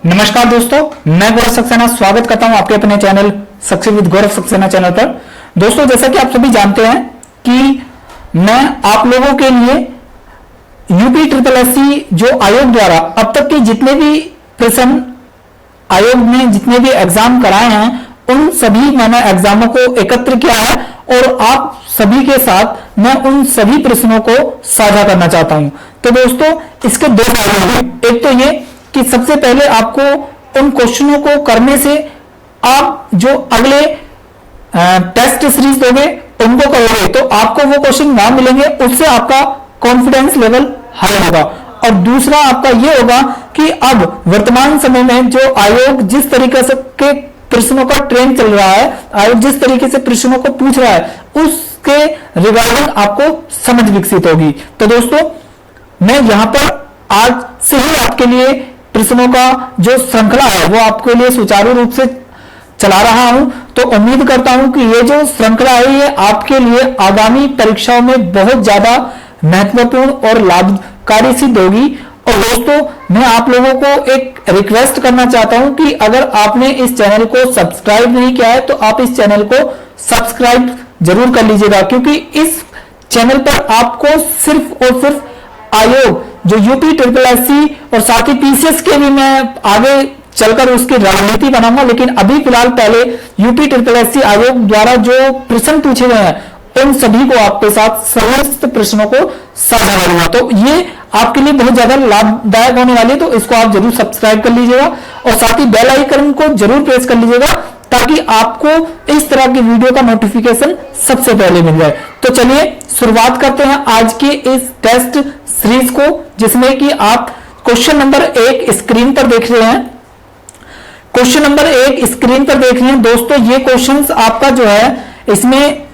नमस्कार दोस्तों, मैं गौरव सक्सेना स्वागत करता हूं आपके अपने channel success with Gaurav Saxena channel पर। दोस्तों, जैसा कि आप सभी जानते हैं कि मैं आप लोगों के लिए यूपी ट्रिपल एससी जो आयोग द्वारा अब तक के जितने भी प्रश्न आयोग ने जितने भी एग्जाम कराए हैं उन सभी मैंने एग्जामों को एकत्र किया है और आप सभी के साथ मैं उन सभी प्रश्नों को साझा करना चाहता हूं। तो दोस्तों, इसके दो फायदे हैं। एक तो ये कि सबसे पहले आपको उन क्वेश्चनों को करने से आप जो अगले टेस्ट सीरीज दोगे उनको करोगे तो आपको वो क्वेश्चन ना मिलेंगे, उससे आपका कॉन्फिडेंस लेवल हाई होगा। और दूसरा आपका ये होगा कि अब वर्तमान समय में जो आयोग जिस तरीके से के प्रश्नों का ट्रेंड चल रहा है, आयोग जिस तरीके से प्रश्नों को पूछ रहा है उसके रिगार्डिंग आपको समझ विकसित होगी। तो दोस्तों, मैं यहां पर आज से ही आपके लिए प्रश्नों का जो श्रृंखला है वो आपके लिए सुचारू रूप से चला रहा हूं। तो उम्मीद करता हूं कि ये जो श्रृंखला है ये आपके लिए आगामी परीक्षाओं में बहुत ज्यादा महत्वपूर्ण और लाभकारी सिद्ध होगी। और दोस्तों, मैं आप लोगों को एक रिक्वेस्ट करना चाहता हूं कि अगर आपने इस चैनल को सब्सक्राइब नहीं किया है तो आप इस चैनल को सब्सक्राइब जरूर कर लीजिएगा, क्योंकि इस चैनल पर आपको सिर्फ और सिर्फ आयोग जो यूपी ट्रिपल एससी और साथ ही पीसीएस के भी मैं आगे चलकर उसकी रणनीति बनाऊंगा, लेकिन अभी फिलहाल पहले यूपी ट्रिपल एससी आयोग द्वारा जो प्रश्न पूछे गए हैं उन सभी को आपके साथ समस्त प्रश्नों को साझा करूंगा। तो ये आपके लिए बहुत ज्यादा लाभदायक होने वाली है, तो इसको आप जरूर सब्सक्राइब कर लीजिएगा और साथ ही बेल आइकन को जरूर प्रेस कर लीजिएगा ताकि आपको इस तरह की वीडियो का नोटिफिकेशन सबसे पहले मिल जाए। तो चलिए शुरुआत करते हैं आज के इस टेस्ट सीरीज को, जिसमें कि आप क्वेश्चन नंबर 1 स्क्रीन पर देख रहे हैं। क्वेश्चन नंबर 1 स्क्रीन पर देख रहे हैं दोस्तों। ये क्वेश्चंस आपका जो है इसमें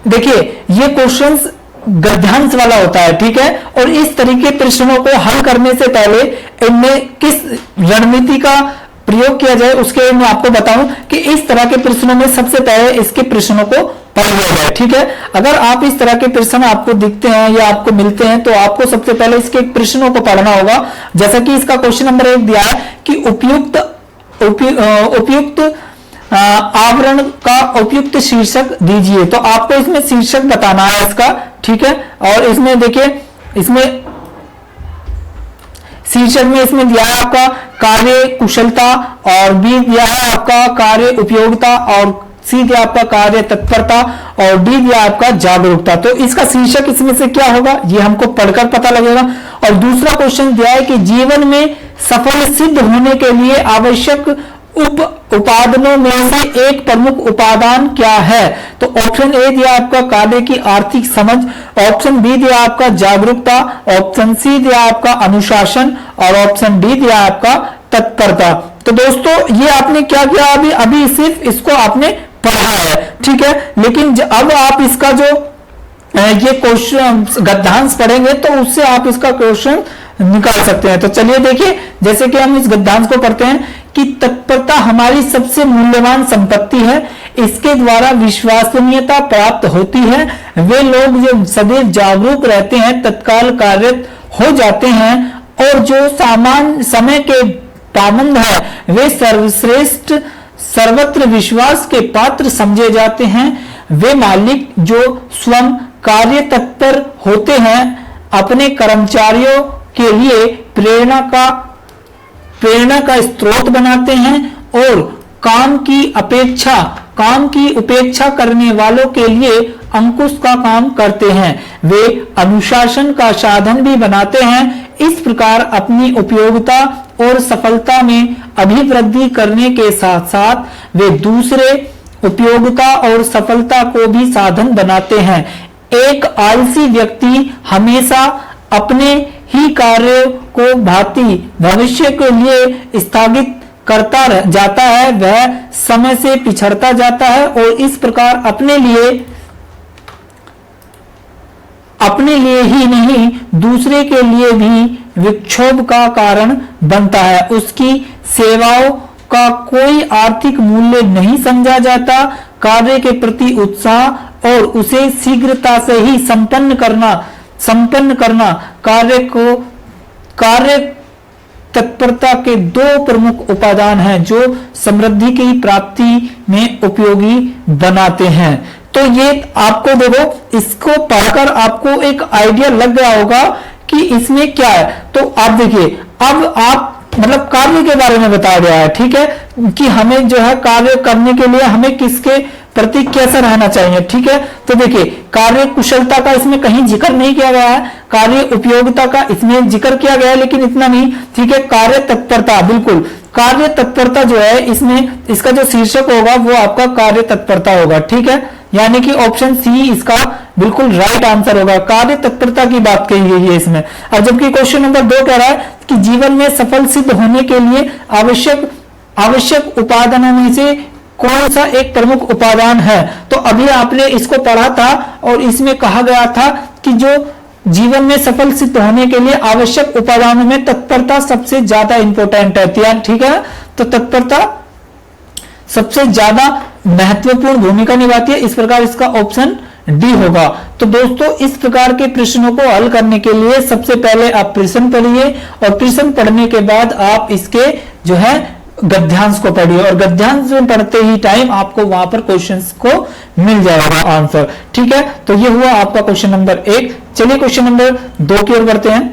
देखिए ये क्वेश्चंस गद्यांश वाला होता है, ठीक है। और इस तरीके प्रश्नों को हल करने से पहले इनमें किस रणनीति का प्रयोग किया जाए उसके मैं आपको बताऊं कि इस तरह के प्रश्नों में सबसे पहले इसके प्रश्नों को पढ़ लिया जाए, ठीक है। अगर आप इस तरह के प्रश्न आपको दिखते हैं या आपको मिलते हैं तो आपको सबसे पहले इसके प्रश्नों को पढ़ना होगा। जैसा कि इसका क्वेश्चन नंबर 1 दिया है कि उपयुक्त आवरण का उपयुक्त शीर्षक दीजिए। तो आपको इसमें शीर्षक बताना है इसका, ठीक है। और इसमें देखिए इसमें शीर्षक में इसमें दिया है आपका कार्य कुशलता, और बी दिया है आपका कार्य उपयोगिता, और सी दिया आपका कार्य तत्परता, और डी दिया आपका जागरूकता। तो इसका शीर्षक इसमें से क्या होगा ये हमको पढ़कर पता लगेगा। और दूसरा क्वेश्चन दिया है कि जीवन में सफल सिद्ध होने के लिए आवश्यक उपादानों में से एक प्रमुख उपादान क्या है। तो ऑप्शन ए दिया आपका कार्य की आर्थिक समझ, ऑप्शन बी दिया आपका जागरूकता, ऑप्शन सी दिया आपका अनुशासन, और ऑप्शन डी दिया आपका तत्परता। तो दोस्तों, ये आपने क्या किया अभी सिर्फ इसको आपने पढ़ा है, ठीक है। लेकिन अब आप इसका जो ये क्वेश्चन गद्यांश पढ़ेंगे तो उससे आप इसका क्वेश्चन निकाल सकते हैं। तो चलिए देखिए, जैसे कि हम इस गद्यांश को पढ़ते हैं कि तत्परता हमारी सबसे मूल्यवान संपत्ति है, इसके द्वारा विश्वसनीयता प्राप्त होती है। वे लोग जो सदैव जागरूक रहते हैं तत्काल कार्यरत हो जाते हैं, और जो सामान्य समय के पाबंद है वे सर्वश्रेष्ठ सर्वत्र विश्वास के पात्र समझे जाते हैं। वे मालिक जो स्वयं कार्य तत्पर होते हैं अपने कर्मचारियों के लिए प्रेरणा का स्रोत बनाते हैं, और काम की उपेक्षा करने वालों के लिए अंकुश का काम करते हैं। वे अनुशासन का साधन भी बनाते हैं। इस प्रकार अपनी उपयोगिता और सफलता में अभिवृद्धि करने के साथ साथ वे दूसरे उपयोगिता और सफलता को भी साधन बनाते हैं। एक आलसी व्यक्ति हमेशा अपने ही कार्य को भांति भविष्य के लिए स्थगित करता जाता है, वह समय से पिछड़ता जाता है और इस प्रकार अपने लिए ही नहीं दूसरे के लिए भी विक्षोभ का कारण बनता है। उसकी सेवाओं का कोई आर्थिक मूल्य नहीं समझा जाता। कार्य के प्रति उत्साह और उसे शीघ्रता से ही संपन्न करना कार्य तत्परता के दो प्रमुख उपादान हैं जो समृद्धि की प्राप्ति में उपयोगी बनाते हैं। तो ये आपको देखो, इसको पढ़कर आपको एक आइडिया लग गया होगा कि इसमें क्या है। तो आप देखिए, अब आप मतलब कार्य के बारे में बताया गया है, ठीक है, कि हमें जो है कार्य करने के लिए हमें किसके प्रति कैसा रहना चाहिए, ठीक है। तो देखिए, कार्य कुशलता का इसमें कहीं जिक्र नहीं किया गया है, कार्य उपयोगिता का इसमें जिक्र किया गया है, लेकिन इतना नहीं, ठीक है। कार्य तत्परता, बिल्कुल कार्य तत्परता जो है, इसमें इसका जो शीर्षक होगा वो आपका कार्य तत्परता होगा, ठीक है। यानी कि ऑप्शन सी इसका बिल्कुल राइट आंसर होगा। कार्य तत्परता की बात कही गई है इसमें। और जबकि क्वेश्चन नंबर 2 कह रहा है कि जीवन में सफल सिद्ध होने के लिए आवश्यक उपादानों में से कौन सा एक प्रमुख उपादान है। तो अभी आपने इसको पढ़ा था और इसमें कहा गया था कि जो जीवन में सफल सिद्ध होने के लिए आवश्यक उपादानों में तत्परता सबसे ज्यादा इंपॉर्टेंट है, ठीक है। तो तत्परता सबसे ज्यादा महत्वपूर्ण भूमिका निभाती है, इस प्रकार इसका ऑप्शन डी होगा। तो दोस्तों, इस प्रकार के प्रश्नों को हल करने के लिए सबसे पहले आप प्रश्न पढ़िए और प्रश्न पढ़ने के बाद आप इसके जो है गद्यांश को पढ़िए और गद्यांश में पढ़ते ही टाइम आपको वहां पर क्वेश्चंस को मिल जाएगा आंसर, ठीक है। तो ये हुआ आपका क्वेश्चन नंबर 1। चलिए क्वेश्चन नंबर 2 की ओर बढ़ते हैं।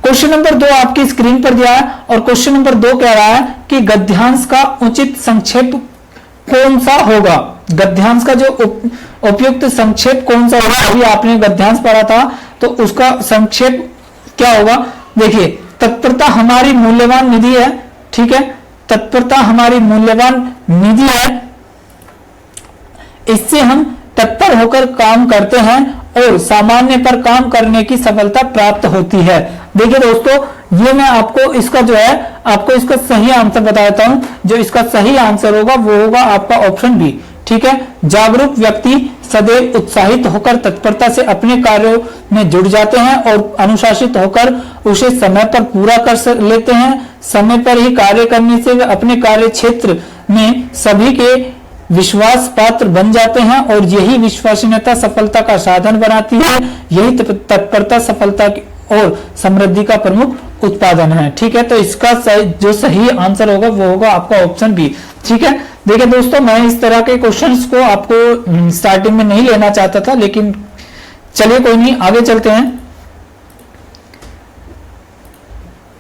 क्वेश्चन नंबर 2 आपकी स्क्रीन पर दिया है और क्वेश्चन नंबर 2 कह रहा है कि गद्यांश का उचित संक्षेप कौन सा होगा। गद्यांश का जो उपयुक्त संक्षेप कौन सा होगा। अभी आपने गद्यांश पढ़ा था तो उसका संक्षेप क्या होगा। देखिए, तत्परता हमारी मूल्यवान निधि है, ठीक है। तत्परता हमारी मूल्यवान निधि है, इससे हम तत्पर होकर काम करते हैं और सामान्य पर काम करने की सफलता प्राप्त होती है। देखिए दोस्तों, ये मैं आपको इसका जो है आपको इसका सही आंसर बता देता हूं। जो इसका सही आंसर होगा वो होगा आपका ऑप्शन बी, ठीक है। जागरूक व्यक्ति सदैव उत्साहित होकर तत्परता से अपने कार्यों में जुट जाते हैं और अनुशासित होकर उसे समय पर पूरा कर लेते हैं। समय पर ही कार्य करने से वे अपने कार्य क्षेत्र में सभी के विश्वास पात्र बन जाते हैं और यही विश्वसनीयता सफलता का साधन बनाती है। यही तत्परता सफलता और समृद्धि का प्रमुख उत्पादन है, ठीक है। तो इसका जो सही आंसर होगा वो होगा आपका ऑप्शन बी, ठीक है। देखिए दोस्तों, मैं इस तरह के क्वेश्चंस को आपको स्टार्टिंग में नहीं लेना चाहता था, लेकिन चलिए कोई नहीं, आगे चलते हैं।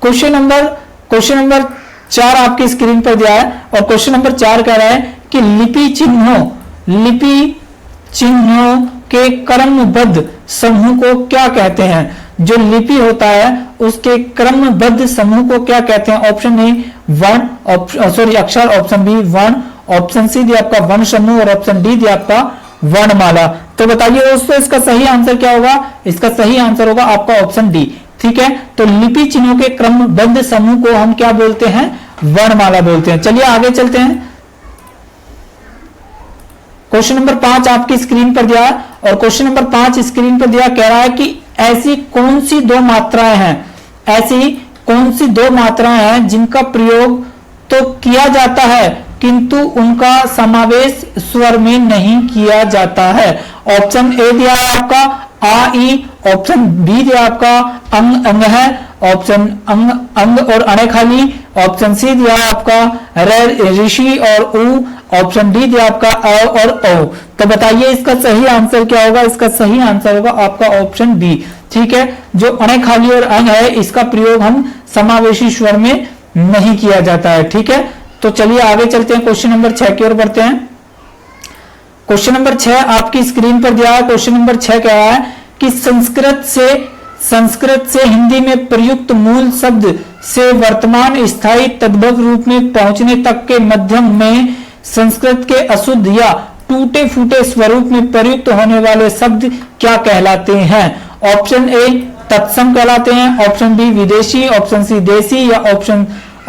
क्वेश्चन नंबर 4 आपकी स्क्रीन पर दिया है और क्वेश्चन नंबर 4 कह रहा है कि लिपि चिन्हों के क्रमबद्ध समूह को क्या कहते हैं। जो लिपि होता है उसके क्रमबद्ध समूह को क्या कहते हैं। ऑप्शन ए अक्षर, ऑप्शन बी वर्ण, ऑप्शन सी दिया आपका वर्ण समूह और ऑप्शन डी दिया आपका वर्णमाला। तो बताइए दोस्तों, इसका सही आंसर क्या होगा। इसका सही आंसर होगा आपका ऑप्शन डी, ठीक है। तो लिपि चिन्हों के क्रमबद्ध समूह को हम क्या बोलते हैं, वर्णमाला बोलते हैं। चलिए आगे चलते हैं। क्वेश्चन नंबर 5 आपकी स्क्रीन पर दिया और क्वेश्चन नंबर 5 स्क्रीन पर दिया कह रहा है कि ऐसी कौन सी दो मात्राएं हैं जिनका प्रयोग तो किया जाता है किंतु उनका समावेश स्वर में नहीं किया जाता है। ऑप्शन ए दिया है आपका आ ई, ऑप्शन बी दिया आपका अंग अंग है, ऑप्शन अंग और अणे खाली, ऑप्शन सी दिया आपका ऋषि और उ, ऑप्शन डी दिया आपका अ और औ। तो बताइए इसका सही आंसर क्या होगा। इसका सही आंसर होगा आपका ऑप्शन बी, ठीक है। जो अणे खाली और अंग है इसका प्रयोग हम समावेशी स्वर में नहीं किया जाता है, ठीक है। तो चलिए आगे चलते हैं, क्वेश्चन नंबर 6 की ओर बढ़ते हैं। क्वेश्चन नंबर 6 आपकी स्क्रीन पर दिया है। क्वेश्चन नंबर 6 कह रहा है कि संस्कृत से हिंदी में प्रयुक्त मूल शब्द से वर्तमान स्थायी तद्भव रूप में पहुंचने तक के मध्यम में संस्कृत के अशुद्ध या टूटे फूटे स्वरूप में प्रयुक्त होने वाले शब्द क्या कहलाते हैं। ऑप्शन ए तत्सम कहलाते हैं, ऑप्शन बी विदेशी, ऑप्शन सी देसी या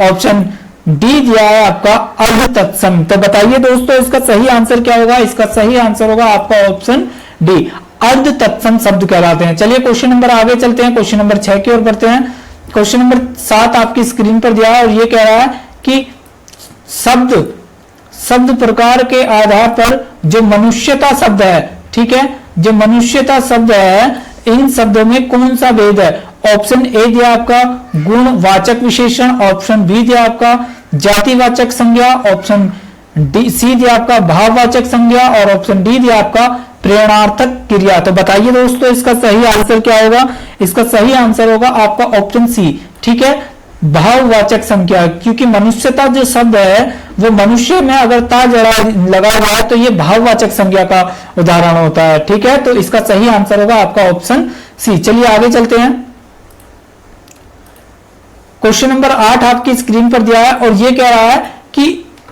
ऑप्शन डी दिया है आपका अर्ध तत्सम। तो बताइए दोस्तों इसका सही आंसर क्या होगा। इसका सही आंसर होगा आपका ऑप्शन डी, अर्ध तत्सम शब्द कहलाते हैं। चलिए क्वेश्चन नंबर आगे चलते हैं, क्वेश्चन नंबर 6 की ओर बढ़ते हैं। क्वेश्चन नंबर 7 आपकी स्क्रीन पर दिया है और ये कह रहा है कि शब्द प्रकार के आधार पर जो मनुष्यता शब्द है, ठीक है, जो मनुष्यता शब्द है, इन शब्दों में कौन सा भेद है? ऑप्शन ए दिया आपका गुणवाचक विशेषण, ऑप्शन बी दिया आपका जातिवाचक संज्ञा, ऑप्शन डी सी दिया आपका भाववाचक संज्ञा और ऑप्शन डी दिया आपका प्रेरणार्थक क्रिया। तो बताइए दोस्तों इसका सही आंसर क्या होगा? इसका सही आंसर होगा आपका ऑप्शन सी, ठीक है, भाववाचक संज्ञा। क्योंकि मनुष्यता जो शब्द है वो मनुष्य में अगर ता जरा लगा हुआ है तो ये भाववाचक संज्ञा का उदाहरण होता है, ठीक है। तो इसका सही आंसर होगा आपका ऑप्शन सी। चलिए आगे चलते हैं। क्वेश्चन नंबर 8 आपकी स्क्रीन पर दिया है और ये कह रहा है कि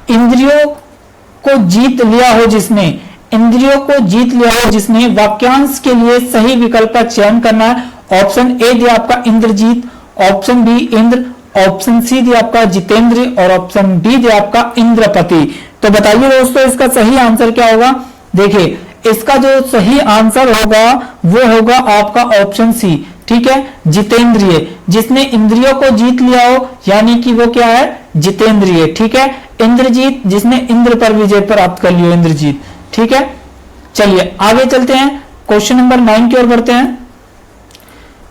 इंद्रियों को जीत लिया हो जिसने, इंद्रियों को जीत लिया हो जिसने, वाक्यांश के लिए सही विकल्प का चयन करना है। ऑप्शन ए दिया आपका Indrajit, option B Indra, option C दिया आपका जितेंद्र और ऑप्शन डी दिया आपका इंद्रपति। तो बताइए दोस्तों इसका सही आंसर क्या होगा? देखिए इसका जो सही आंसर होगा वो होगा आपका ऑप्शन सी, ठीक है, जितेंद्रिय। जिसने इंद्रियों को जीत लिया हो यानी कि वो क्या है? जितेंद्रिय, ठीक है। इंद्रजीत जिसने इंद्र पर विजय प्राप्त कर लिया, इंद्रजीत, ठीक है। चलिए आगे चलते हैं, क्वेश्चन नंबर 9 की ओर बढ़ते हैं।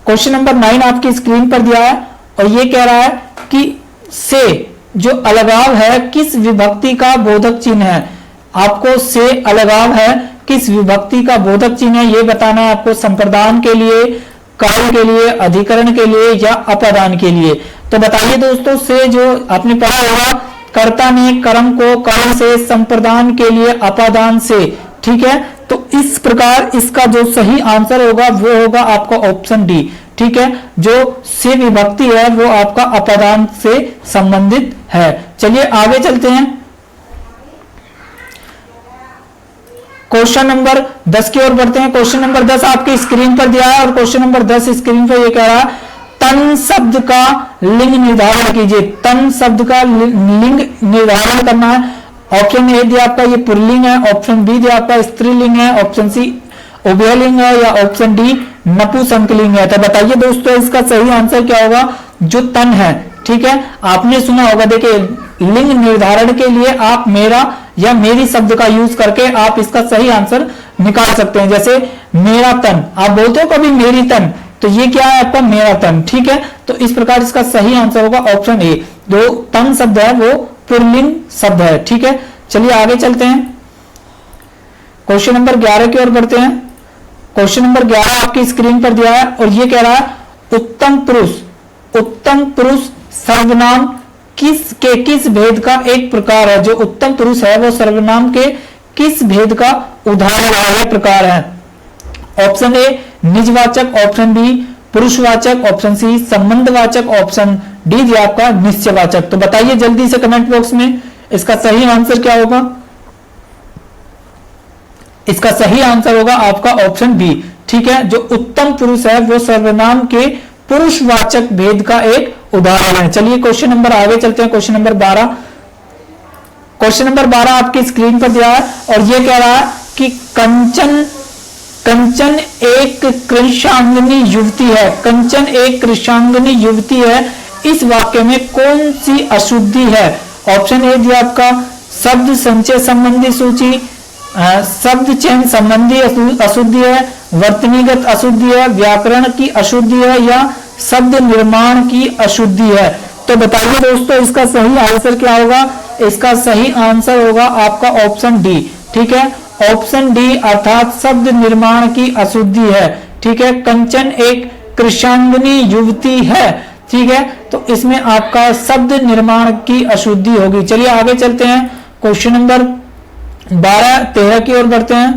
क्वेश्चन नंबर 9 आपकी स्क्रीन पर दिया है और ये कह रहा है कि से जो अलगाव है किस विभक्ति का बोधक चिन्ह है? आपको से अलगाव है किस विभक्ति का बोधक चिन्ह है ये बताना है आपको। संप्रदान के लिए, काल के लिए, अधिकरण के लिए या अपादान के लिए। तो बताइए दोस्तों से जो आपने पढ़ा होगा, कर्ता ने कर्म को कर्म से, संप्रदान के लिए अपादान से, ठीक है। तो इस प्रकार इसका जो सही आंसर होगा वो होगा आपका ऑप्शन डी, ठीक है। जो से विभक्ति है वो आपका अपादान से संबंधित है। चलिए आगे चलते हैं, क्वेश्चन नंबर 10 की ओर बढ़ते हैं। क्वेश्चन नंबर 10 आपकी स्क्रीन पर दिया है और क्वेश्चन नंबर 10 स्क्रीन पर ये कह रहा है तन शब्द का लिंग निर्धारण कीजिए। तन शब्द का लिंग निर्धारण करना है। ऑप्शन ए दिया आपका ये पुल्लिंग है, ऑप्शन बी दिया आपका स्त्रीलिंग है, ऑप्शन सी उभयलिंग है या ऑप्शन डी नपुंसकलिंग है। तो बताइए दोस्तों इसका सही आंसर क्या होगा? जो तन है, ठीक है, आपने सुना होगा। देखिए लिंग निर्धारण के लिए आप मेरा या मेरी शब्द का यूज करके आप इसका सही आंसर निकाल सकते हैं। जैसे मेरा तन, आप बोलते हो कभी मेरी तन, तो ये क्या है आपका मेरा तन, ठीक है। तो इस प्रकार इसका सही आंसर होगा ऑप्शन ए। जो तन शब्द है वो पुल्लिंग शब्द है, ठीक है। चलिए आगे चलते हैं, क्वेश्चन नंबर 11 की ओर बढ़ते हैं। क्वेश्चन नंबर 11 आपकी स्क्रीन पर दिया है और ये कह रहा है उत्तम पुरुष, उत्तम पुरुष सर्वनाम किस भेद का एक प्रकार है? जो उत्तम पुरुष है वो सर्वनाम के किस भेद का उदाहरण है, प्रकार है? ऑप्शन ए निजवाचक, ऑप्शन बी पुरुषवाचक, ऑप्शन सी संबंधवाचक, ऑप्शन डी दिया आपका निश्चयवाचक। तो बताइए जल्दी से कमेंट बॉक्स में इसका सही आंसर क्या होगा? इसका सही आंसर होगा आपका ऑप्शन बी, ठीक है। जो उत्तम पुरुष है वो सर्वनाम के पुरुषवाचक भेद का एक उदाहरण है। चलिए क्वेश्चन नंबर आगे चलते हैं, क्वेश्चन नंबर 12। क्वेश्चन नंबर 12 आपकी स्क्रीन पर दिया है और ये कह रहा है कि कंचन, कंचन एक कृशांगनी युवती है। कंचन एक कृशांगनी युवती है, इस वाक्य में कौन सी अशुद्धि है? ऑप्शन ए दिया आपका शब्द संचय संबंधी सूची, शब्द चयन संबंधी अशुद्धि है, वर्तनीगत अशुद्धि है, व्याकरण की अशुद्धि है या शब्द निर्माण की अशुद्धि है। तो बताइए दोस्तों इसका सही आंसर क्या होगा? इसका सही आंसर होगा आपका ऑप्शन डी, ठीक है। ऑप्शन डी अर्थात शब्द निर्माण की अशुद्धि है, ठीक है। कंचन एक कृशांगनी युवती है, ठीक है, तो इसमें आपका शब्द निर्माण की अशुद्धि होगी। चलिए आगे चलते हैं, क्वेश्चन नंबर 13 की ओर बढ़ते हैं।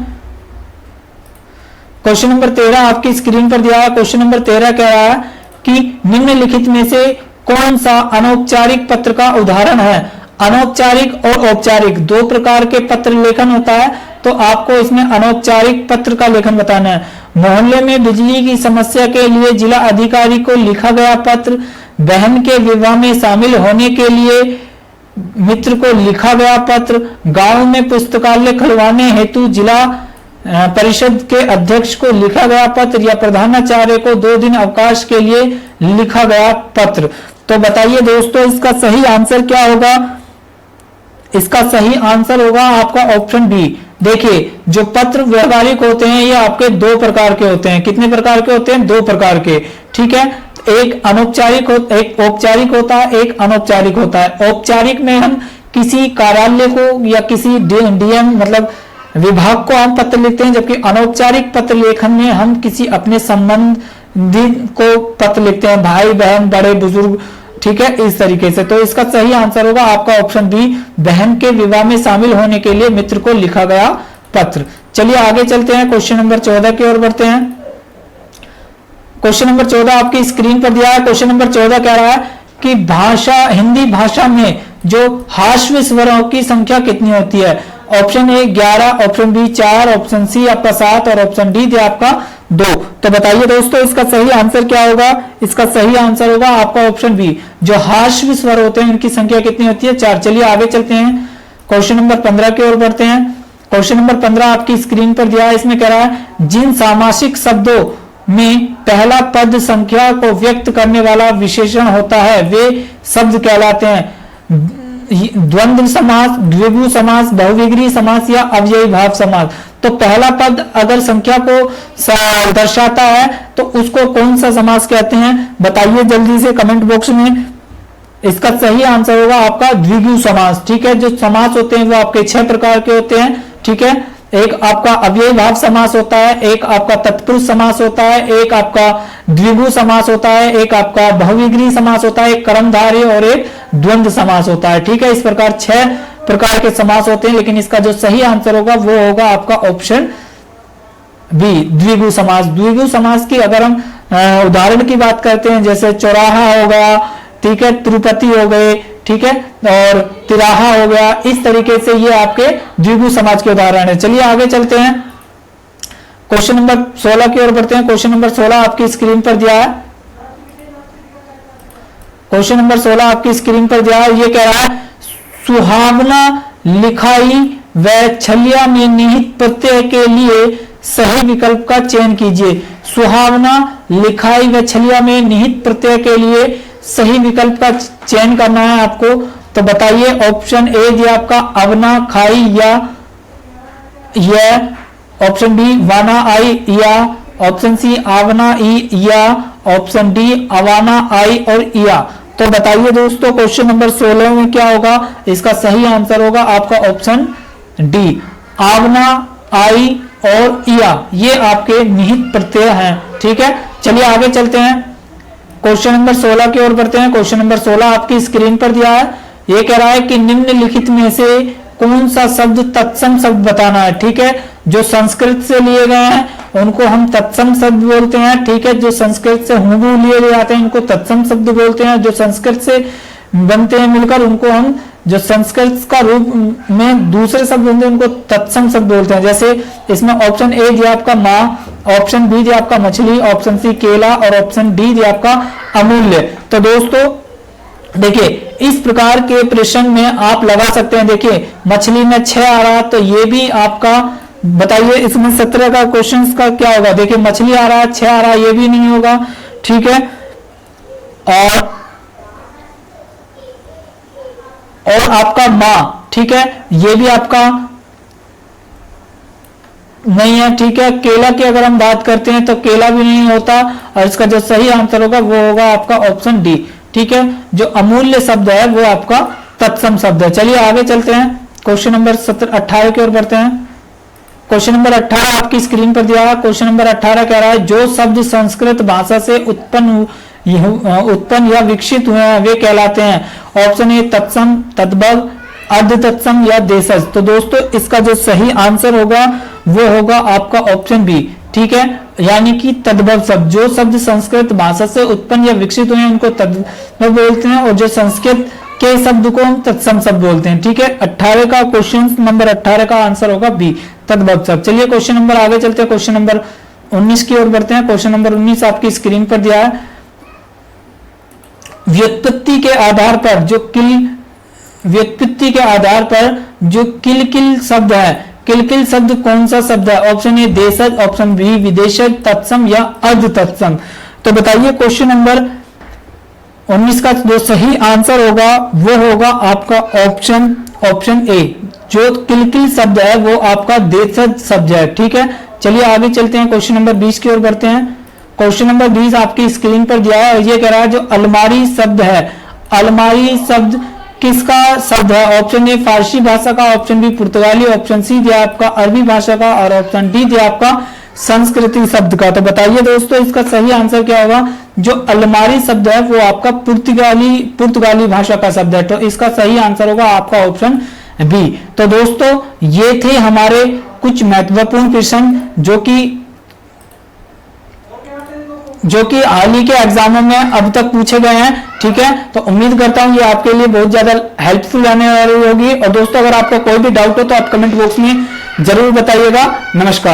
क्वेश्चन नंबर 13 आपकी स्क्रीन पर दिया है। क्वेश्चन नंबर 13 कह रहा है कि निम्नलिखित में से कौन सा अनौपचारिक पत्र का उदाहरण है? अनौपचारिक और औपचारिक दो प्रकार के पत्र लेखन होता है, तो आपको इसमें अनौपचारिक पत्र का लेखन बताना है। मोहल्ले में बिजली की समस्या के लिए जिला अधिकारी को लिखा गया पत्र, बहन के विवाह में शामिल होने के लिए मित्र को लिखा गया पत्र, गांव में पुस्तकालय खुलवाने हेतु जिला परिषद के अध्यक्ष को लिखा गया पत्र या प्रधानाचार्य को 2 दिन अवकाश के लिए लिखा गया पत्र। तो बताइए दोस्तों इसका सही आंसर क्या होगा? इसका सही आंसर होगा आपका ऑप्शन बी, देखिए जो पत्र व्यवहारिक होते हैं ये आपके दो प्रकार के होते हैं। कितने प्रकार के होते हैं? दो प्रकार के। ठीक है, एक अनौपचारिक एक औपचारिक होता है, एक अनौपचारिक होता है। औपचारिक में हम किसी कार्यालय को या किसी डीएम मतलब विभाग को हम पत्र लिखते हैं, जबकि अनौपचारिक पत्र लेखन में हम किसी अपने संबंधी को पत्र लिखते हैं, भाई बहन बड़े बुजुर्ग। ठीक है, इस तरीके से। तो इसका सही आंसर होगा आपका ऑप्शन बी, बहन के विवाह में शामिल होने के लिए मित्र को लिखा गया पत्र। चलिए आगे चलते हैं, क्वेश्चन नंबर 14 की ओर बढ़ते हैं। क्वेश्चन नंबर 14 आपकी स्क्रीन पर दिया है। क्वेश्चन नंबर 14 कह रहा है कि भाषा, हिंदी भाषा में जो हाश्व स्वरों की संख्या कितनी होती है? Option A 11, option B 4, option C आपका 7 और ऑप्शन डी दिया आपका 2। तो बताइए दोस्तों इसका सही आंसर क्या होगा? इसका सही आंसर होगा आपका ऑप्शन बी, जो हाश्व स्वर होते हैं इनकी संख्या कितनी होती है? 4। चलिए आगे चलते हैं, क्वेश्चन नंबर 15 की ओर बढ़ते हैं। क्वेश्चन नंबर 15 आपकी स्क्रीन पर दिया है। इसमें कह रहा है जिन सामासिक शब्दों में पहला पद संख्या को व्यक्त करने वाला विशेषण होता है वे शब्द कहलाते हैं द्वंद्व समास, द्विगु समास, बहुविग्री समास या अव्ययी भाव समास। तो पहला पद अगर संख्या को दर्शाता है तो उसको कौन सा समास कहते हैं? बताइए जल्दी से कमेंट बॉक्स में। इसका सही आंसर होगा आपका द्विगु समास। ठीक है, जो समास होते हैं वो आपके 6 प्रकार के होते हैं। ठीक है, एक आपका अव्ययी भाव समास होता है, एक आपका तत्पुरुष समास होता है, एक आपका द्विगु समास होता है, एक आपका बहुविग्री समास होता है, एक कर्मधारय और एक द्वंद्व समास होता है। ठीक है, इस प्रकार 6 प्रकार के समास होते हैं, लेकिन इसका जो सही आंसर होगा वो होगा आपका ऑप्शन बी, द्विगु समास। द्विगु समास की अगर हम उदाहरण की बात करते हैं, जैसे चौराहा हो गया, ठीक है, तिरुपति हो गए, ठीक है, और तिराहा हो गया, इस तरीके से ये आपके द्विगु समाज के उदाहरण है। चलिए आगे चलते हैं, क्वेश्चन नंबर 16 की ओर बढ़ते हैं। क्वेश्चन नंबर 16 आपकी स्क्रीन पर दिया है। क्वेश्चन नंबर 16 आपकी स्क्रीन पर दिया है। ये कह रहा है सुहावना लिखाई व छलिया में निहित प्रत्यय के लिए सही विकल्प का चयन कीजिए। सुहावना लिखाई व छलिया में निहित प्रत्यय के लिए सही विकल्प का चयन करना है आपको। तो बताइए, ऑप्शन ए दिया आपका अवना खाई या ऑप्शन बी वाना आई या ऑप्शन सी आवना ई या ऑप्शन डी अवाना आई और इया। तो बताइए दोस्तों क्वेश्चन नंबर 16 में क्या होगा? इसका सही आंसर होगा आपका ऑप्शन डी, आवना आई और इया, ये आपके निहित प्रत्यय हैं। ठीक है, चलिए आगे चलते हैं, क्वेश्चन नंबर 16 की ओर बढ़ते हैं। क्वेश्चन नंबर 16 आपकी स्क्रीन पर दिया है। ये कह रहा है कि निम्नलिखित में से कौन सा शब्द तत्सम शब्द बताना है। ठीक है, जो संस्कृत से लिए गए हैं उनको हम तत्सम शब्द बोलते हैं। ठीक है, जो संस्कृत से हूबहू लिए जाते हैं इनको तत्सम शब्द बोलते हैं। जो संस्कृत से बनते हैं मिलकर उनको हम, जो संस्कृत का रूप में दूसरे शब्द बनते हैं उनको तत्सम शब्द बोलते हैं। जैसे इसमें ऑप्शन ए दिया आपका माँ, ऑप्शन बी दिया आपका मछली, ऑप्शन सी केला और ऑप्शन डी दिया आपका अमूल्य। तो दोस्तों देखिए इस प्रकार के प्रश्न में आप लगा सकते हैं। देखिए मछली में 6 आ रहा, तो ये भी आपका बताइए इसमें 17 का क्वेश्चन का क्या होगा? देखिए मछली आ रहा है, 6 आ रहा, ये भी नहीं होगा। ठीक है, और आपका माँ, ठीक है, ये भी आपका नहीं है। ठीक है, केला की अगर हम बात करते हैं तो केला भी नहीं होता, और इसका जो सही आंसर होगा वो होगा आपका ऑप्शन डी। ठीक है, जो अमूल्य शब्द है वो आपका तत्सम शब्द है। चलिए आगे चलते हैं, क्वेश्चन नंबर 18 की ओर बढ़ते हैं। क्वेश्चन नंबर 18 आपकी स्क्रीन पर दिया है। क्वेश्चन नंबर 18 कह रहा है जो शब्द संस्कृत भाषा से उत्पन्न या विकसित हुए हैं वे कहलाते हैं। ऑप्शन ए तत्सम, तद्भव, अर्ध तत्सम या देशज। तो दोस्तों इसका जो सही आंसर होगा वो होगा आपका ऑप्शन बी। ठीक है, यानी कि तद्भव शब्द, जो शब्द संस्कृत भाषा से उत्पन्न या विकसित हुए हैं उनको तद्भव बोलते हैं, और जो संस्कृत के शब्द को हम तत्सम शब्द बोलते हैं। ठीक है, 18 का क्वेश्चन नंबर 18 का आंसर होगा बी, तद्भव शब्द। चलिए क्वेश्चन नंबर आगे चलते हैं, क्वेश्चन नंबर 19 की ओर बढ़ते हैं। क्वेश्चन नंबर 19 आपकी स्क्रीन पर दिया है। व्युत्पत्ति के आधार पर जो किल शब्द है, किल शब्द कौन सा शब्द है? ऑप्शन ए देशज, ऑप्शन बी विदेशज, तत्सम या अर्ध तत्सम। तो बताइए क्वेश्चन नंबर 19 का जो सही आंसर होगा वो होगा आपका ऑप्शन ए जो किलकिल शब्द है वो आपका देशज शब्द है। ठीक है, चलिए आगे चलते हैं, क्वेश्चन नंबर 20 की ओर बढ़ते हैं। क्वेश्चन नंबर 20 आपकी स्क्रीन पर दिया है, ये कह रहा है जो अलमारी शब्द है, अलमारी शब्द किसका शब्द है? ऑप्शन ए फारसी भाषा का, ऑप्शन बी पुर्तगाली, ऑप्शन सी दिया आपका अरबी भाषा का और ऑप्शन डी दिया आपका संस्कृति शब्द का। तो बताइए दोस्तों इसका सही आंसर क्या होगा? जो अलमारी शब्द है वो आपका पुर्तगाली भाषा का शब्द है। तो इसका सही आंसर होगा आपका ऑप्शन बी। तो दोस्तों ये थे हमारे कुछ महत्वपूर्ण प्रश्न जो कि हाल ही के एग्जामों में अब तक पूछे गए हैं। ठीक है, तो उम्मीद करता हूं ये आपके लिए बहुत ज्यादा हेल्पफुल रहने वाली होगी। और दोस्तों अगर आपको कोई भी डाउट हो तो आप कमेंट बॉक्स में जरूर बताइएगा। नमस्कार।